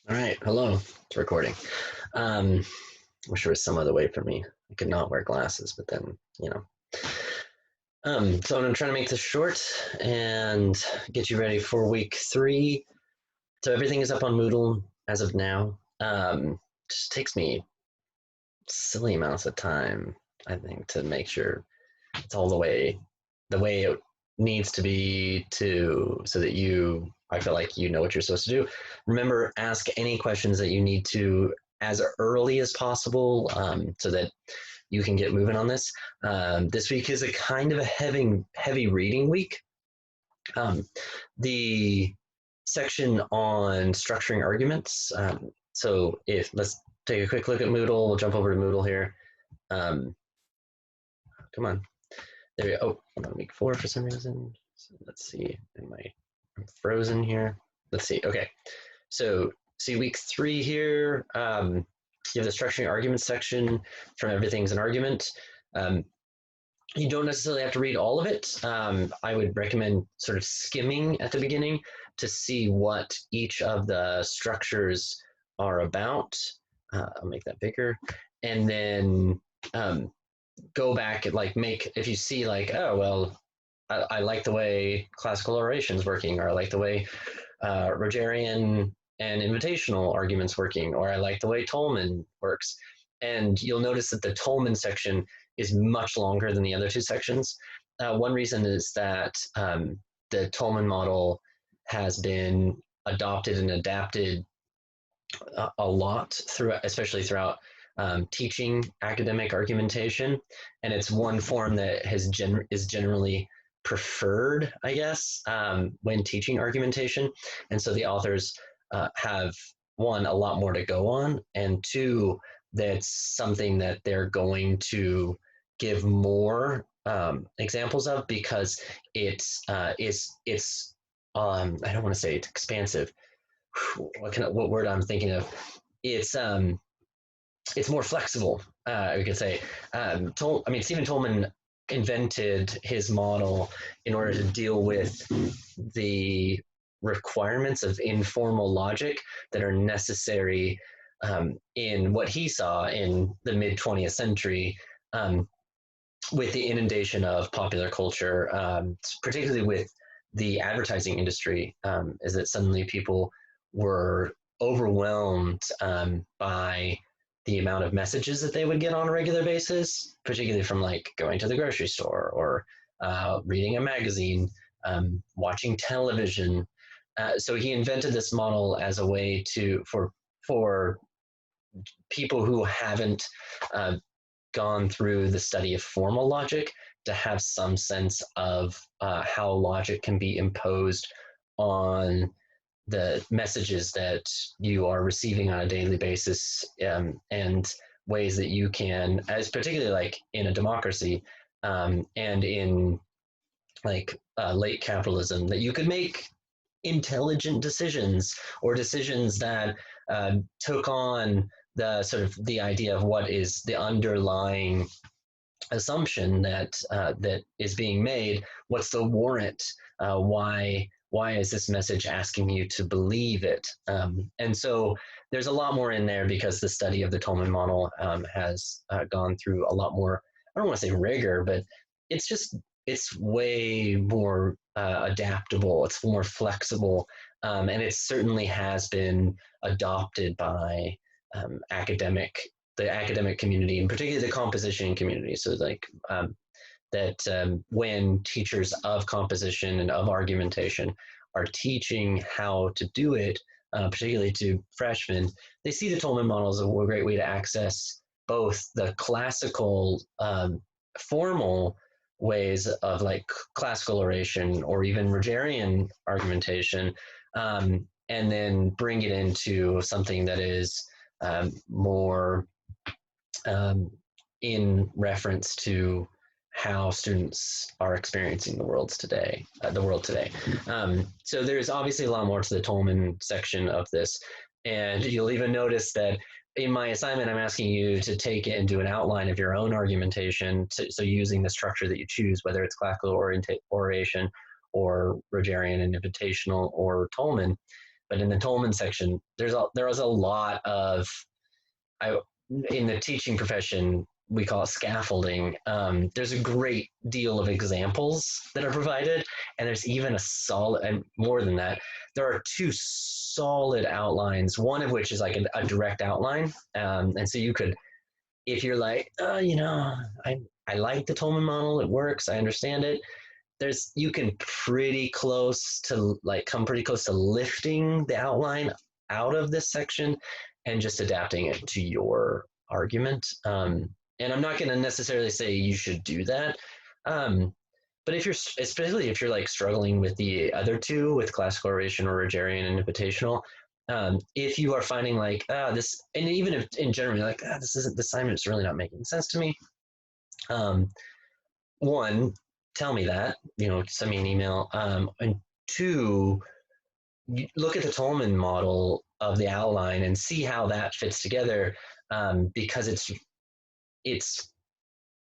All right, hello. It's recording. Wish there was some other way for me. I could not wear glasses, but then, you know. So I'm trying to make this short and get you ready for week 3. So everything is up on Moodle as of now. Just takes me silly amounts of time, I think, to make sure it's all the way it needs to be to so that I feel like you know what you're supposed to do. Remember, ask any questions that you need to as early as possible, so that you can get moving on this. This week is a kind of a heavy reading week. The section on structuring arguments. So if let's take a quick look at Moodle. We'll jump over to Moodle here. Um, Come on. There we go. Oh, I'm on week 4 for some reason. So let's see. I'm frozen here. Let's see. Okay. So see week 3 here. You have the structuring argument section from Everything's an Argument. You don't necessarily have to read all of it. I would recommend sort of skimming at the beginning to see what each of the structures are about. I'll make that bigger. And then go back and if you see oh, well, I like the way classical oration is working, or I like the way Rogerian and invitational arguments working, or I like the way Tolman works. And you'll notice that the Tolman section is much longer than the other 2 sections. One reason is that the Tolman model has been adopted and adapted a lot throughout, especially throughout teaching academic argumentation, and it's one form that is generally preferred, I guess, when teaching argumentation. And so the authors have, one, a lot more to go on, and 2, that's something that they're going to give more examples of, because it's I don't want to say it's expansive. What word I'm thinking of? It's more flexible. We could say. Stephen Tolman invented his model in order to deal with the requirements of informal logic that are necessary in what he saw in the mid 20th century, with the inundation of popular culture, particularly with the advertising industry, is that suddenly people were overwhelmed by the amount of messages that they would get on a regular basis, particularly from going to the grocery store or reading a magazine, watching television. So he invented this model as a way for people who haven't gone through the study of formal logic to have some sense of how logic can be imposed on the messages that you are receiving on a daily basis, and ways that you can, as particularly in a democracy, and in late capitalism, that you could make intelligent decisions, or decisions that took on the sort of the idea of what is the underlying assumption that is being made. What's the warrant? Why is this message asking you to believe it? And so there's a lot more in there, because the study of the Tolman model has gone through a lot more, I don't want to say rigor, but it's way more adaptable. It's more flexible. And it certainly has been adopted by the academic community, and particularly the composition community. So when teachers of composition and of argumentation are teaching how to do it, particularly to freshmen, they see the Tolman model as a great way to access both the classical formal ways of classical oration, or even Rogerian argumentation, and then bring it into something that is more in reference to how students are experiencing the world today. So there's obviously a lot more to the Tolman section of this, and you'll even notice that in my assignment, I'm asking you to take it and do an outline of your own argumentation. So using the structure that you choose, whether it's classical oration or Rogerian and invitational or Tolman, But in the Tolman section, there is a lot of I in the teaching profession we call it scaffolding. There's a great deal of examples that are provided, and there's even a solid, and more than that, there are two solid outlines. One of which is like a direct outline, and so you could, if you're like, I like the Tolman model, it works, I understand it. You can pretty close to like come pretty close to lifting the outline out of this section and just adapting it to your argument. And I'm not going to necessarily say you should do that. But especially if you're like struggling with the other two, with classical oration or Rogerian and invitational, if you are finding like this, and even if in general you're like, this assignment's really not making sense to me. One, tell me that, send me an email. And two, look at the Tolman model of the outline and see how that fits together, because it's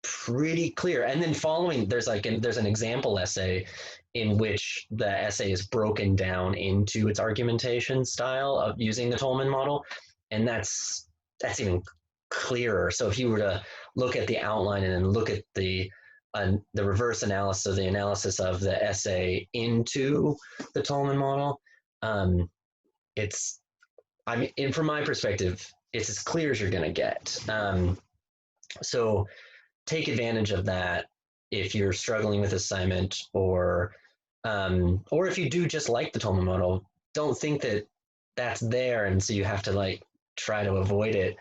pretty clear. And then following, there's an example essay in which the essay is broken down into its argumentation style of using the Tolman model, and that's even clearer. So if you were to look at the outline and then look at the reverse analysis, the analysis of the essay into the Tolman model, from my perspective, it's as clear as you're going to get. So take advantage of that if you're struggling with assignment, or if you do just like the Tolman model. Don't think that that's there and so you have to like try to avoid it.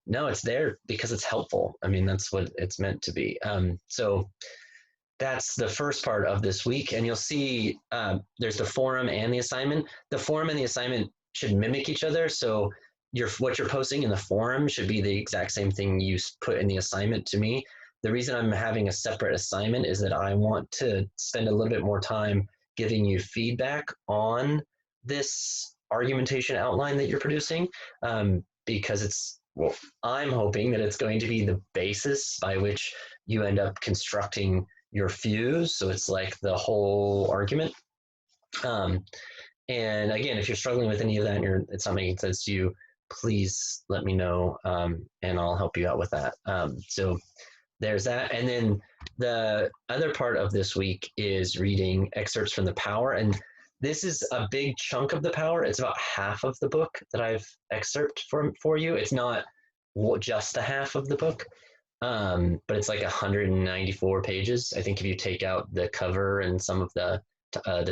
No, it's there because it's helpful. I mean, that's what it's meant to be. So that's the first part of this week, and you'll see there's the forum and the assignment. The forum and the assignment should mimic each other, so what you're posting in the forum should be the exact same thing you put in the assignment to me. The reason I'm having a separate assignment is that I want to spend a little bit more time giving you feedback on this argumentation outline that you're producing, because I'm hoping that it's going to be the basis by which you end up constructing your fuse. So it's like the whole argument. And again, if you're struggling with any of that and it's not making sense to you, please let me know, and I'll help you out with that. So there's that. And then the other part of this week is reading excerpts from the Power. And this is a big chunk of the Power. It's about half of the book that I've excerpted for you. It's not just the half of the book, but it's like 194 pages. I think if you take out the cover and some of the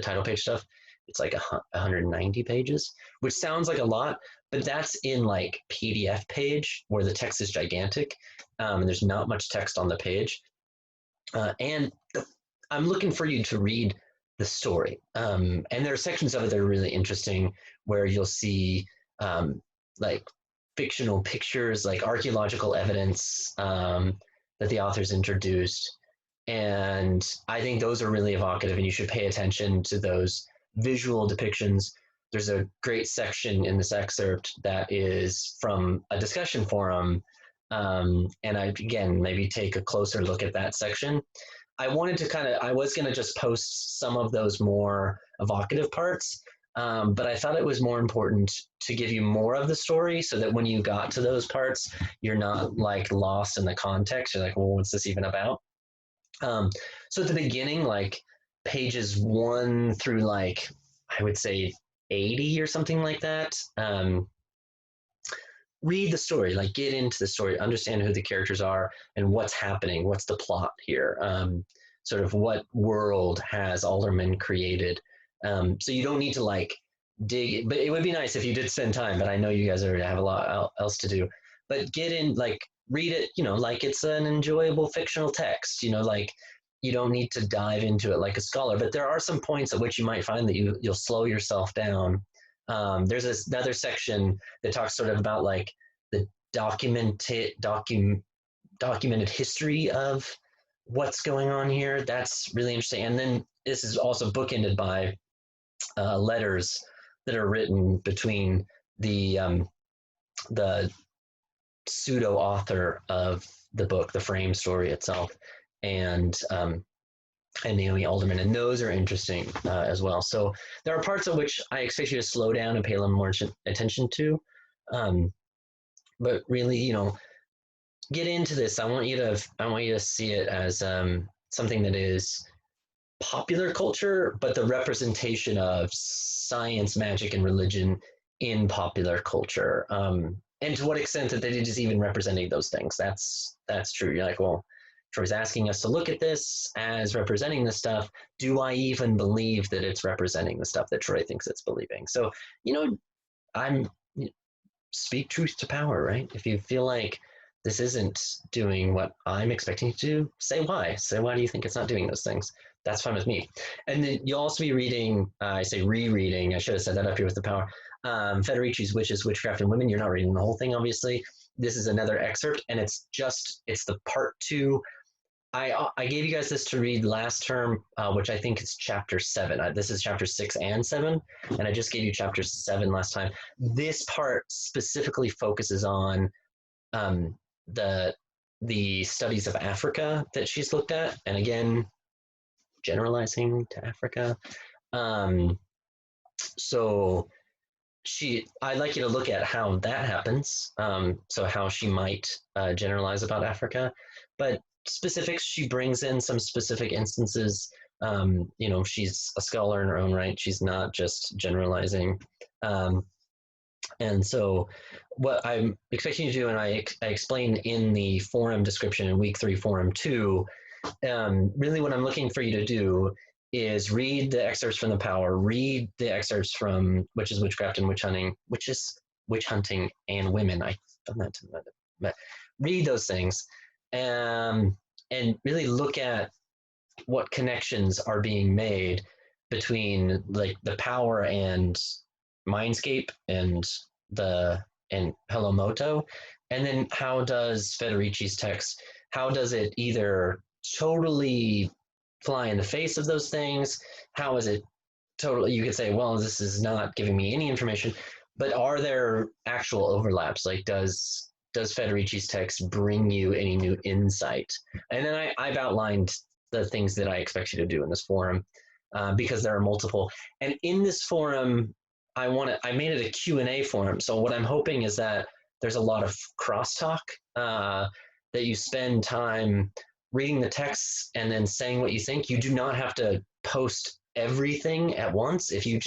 title page stuff, it's like 190 pages, which sounds like a lot, but that's in like PDF page where the text is gigantic, and there's not much text on the page. And I'm looking for you to read the story. And there are sections of it that are really interesting where you'll see like fictional pictures, like archaeological evidence that the authors introduced. And I think those are really evocative, and you should pay attention to those visual depictions. There's a great section in this excerpt that is from a discussion forum, and again, maybe take a closer look at that section. I was going to just post some of those more evocative parts, but I thought it was more important to give you more of the story so that when you got to those parts, you're not like lost in the context. You're like, well, what's this even about? So at the beginning, like pages 1 through like, I would say 80 or something like that, read the story, like get into the story, understand who the characters are and what's happening, what's the plot here, sort of what world has Alderman created. So you don't need to like dig, but it would be nice if you did spend time, but I know you guys have a lot else to do, but get in, like read it, like it's an enjoyable fictional text, like you don't need to dive into it like a scholar, but there are some points at which you might find that you'll slow yourself down. There's another section that talks sort of about like the documented history of what's going on here. That's really interesting. And then this is also bookended by letters that are written between the pseudo author of the book, the frame story itself, and and Naomi Alderman, and those are interesting as well. So there are parts of which I expect you to slow down and pay a little more attention to, but really, get into this. I want you to see it as something that is popular culture, but the representation of science, magic, and religion in popular culture. And to what extent that it is even representing those things. That's true. You're like, well, Troy's asking us to look at this as representing this stuff. Do I even believe that it's representing the stuff that Troy thinks it's believing? So, I'm speak truth to power, right? If you feel like this isn't doing what I'm expecting it to do, say why. Say why do you think it's not doing those things? That's fine with me. And then you'll also be reading, I say rereading, I should have said that up here with the power, Federici's Witches, Witchcraft, and Women. You're not reading the whole thing, obviously. This is another excerpt, and it's the part 2. I gave you guys this to read last term, which I think is chapter 7. This is chapter 6 and 7, and I just gave you chapter 7 last time. This part specifically focuses on the studies of Africa that she's looked at, and again, generalizing to Africa. So I'd like you to look at how that happens. So how she might generalize about Africa, but specifics, she brings in some specific instances. She's a scholar in her own right. She's not just generalizing. And so what I'm expecting you to do, and I explained in the forum description in week 3, forum 2, really what I'm looking for you to do is read the excerpts from the power, read the excerpts from Witches, Witchcraft, and Witch Hunting and Women. I've done that to but read those things, and really look at what connections are being made between like the power and Mindscape and Hello Moto, and then how does Federici's text, how does it either totally fly in the face of those things? How is it totally, you could say, well, this is not giving me any information, but are there actual overlaps? Like, does Federici's text bring you any new insight? And then I've outlined the things that I expect you to do in this forum, because there are multiple. And in this forum, I made it a Q&A forum. So what I'm hoping is that there's a lot of crosstalk, that you spend time reading the texts and then saying what you think. You do not have to post everything at once. If you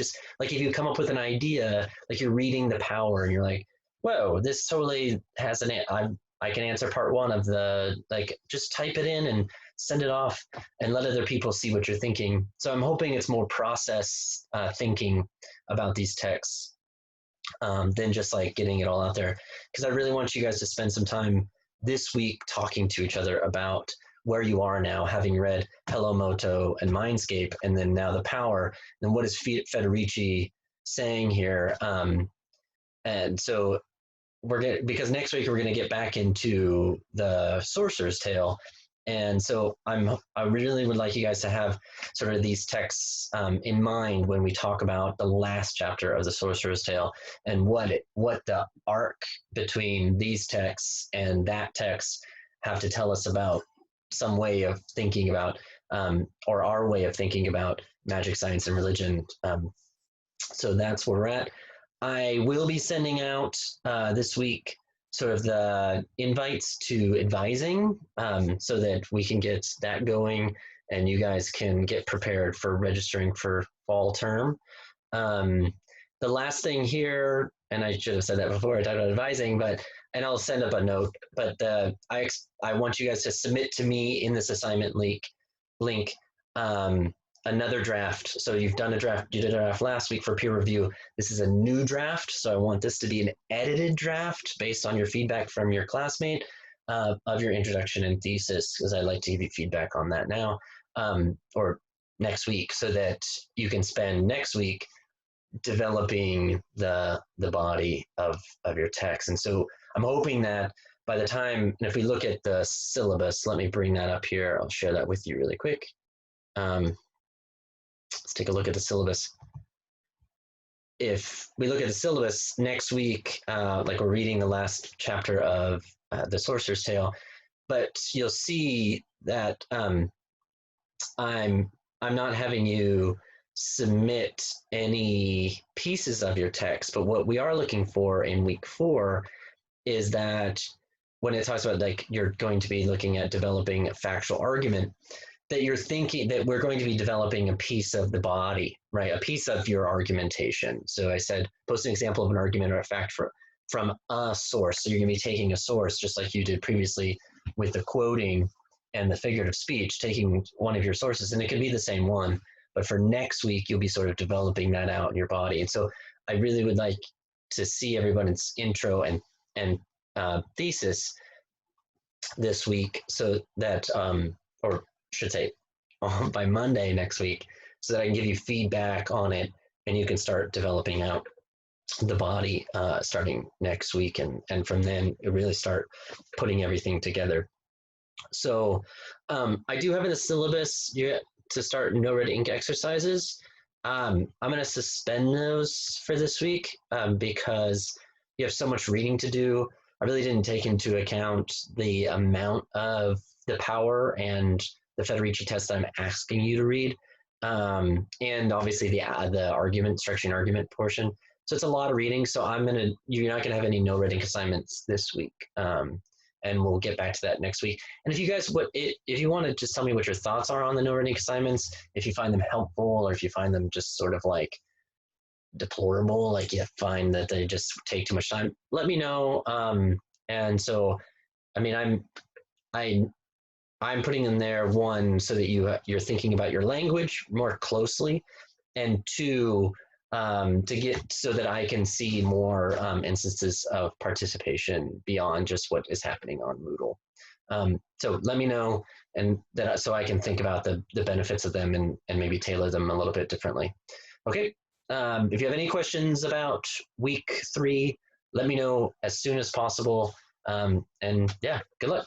come up with an idea, like you're reading the power and you're like, whoa, this totally has I can answer part 1 of just type it in and send it off and let other people see what you're thinking. So I'm hoping it's more process thinking about these texts than just like getting it all out there. Because I really want you guys to spend some time this week talking to each other about where you are now, having read Hello Moto and Mindscape, and then now the power, and what is Federici saying here. And so because next week we're gonna get back into the Sorcerer's Tale, and so I really would like you guys to have sort of these texts in mind when we talk about the last chapter of the Sorcerer's Tale, and what the arc between these texts and that text have to tell us about some way of thinking about, or our way of thinking about magic, science, and religion. So that's where we're at. I will be sending out this week sort of the invites to advising, so that we can get that going and you guys can get prepared for registering for fall term. The last thing here, and I should have said that before I talked about advising, and I'll send up a note, but I want you guys to submit to me in this assignment link another draft. So you did a draft last week for peer review. This is a new draft, so I want this to be an edited draft based on your feedback from your classmate of your introduction and thesis, because I'd like to give you feedback on that now, or next week, so that you can spend next week developing the body of your text. And so I'm hoping that by the time, and if we look at the syllabus, let me bring that up here. I'll share that with you really quick. Let's take a look at the syllabus. If we look at the syllabus next week, like we're reading the last chapter of the Sorcerer's Tale, but you'll see that I'm I'm not having you submit any pieces of your text, but what we are looking for in week 4 is that when it talks about like you're going to be looking at developing a factual argument, that you're thinking that we're going to be developing a piece of the body, right? A piece of your argumentation. So I said, post an example of an argument or a fact from a source. So you're going to be taking a source just like you did previously with the quoting and the figurative speech, taking one of your sources, and it could be the same one. But for next week, you'll be sort of developing that out in your body. And so I really would like to see everyone's intro and thesis this week, so that or should say by Monday next week, so that I can give you feedback on it and you can start developing out the body starting next week, and from then really start putting everything together. So I do have in the syllabus to start no red ink exercises. I'm going to suspend those for this week because you have so much reading to do. I really didn't take into account the amount of the power and the Federici test that I'm asking you to read, and obviously the argument, structuring argument portion. So it's a lot of reading. So you're not gonna have any no red ink assignments this week, and we'll get back to that next week. And if you guys, if you want to just tell me what your thoughts are on the no red ink assignments, if you find them helpful or if you find them just sort of like deplorable, like you find that they just take too much time, let me know. And so, I mean, I'm putting in there, one, so that you're thinking about your language more closely, and two, to get so that I can see more instances of participation beyond just what is happening on Moodle. So let me know, and that so I can think about the benefits of them and maybe tailor them a little bit differently. Okay. If you have any questions about week 3, let me know as soon as possible. And yeah, good luck.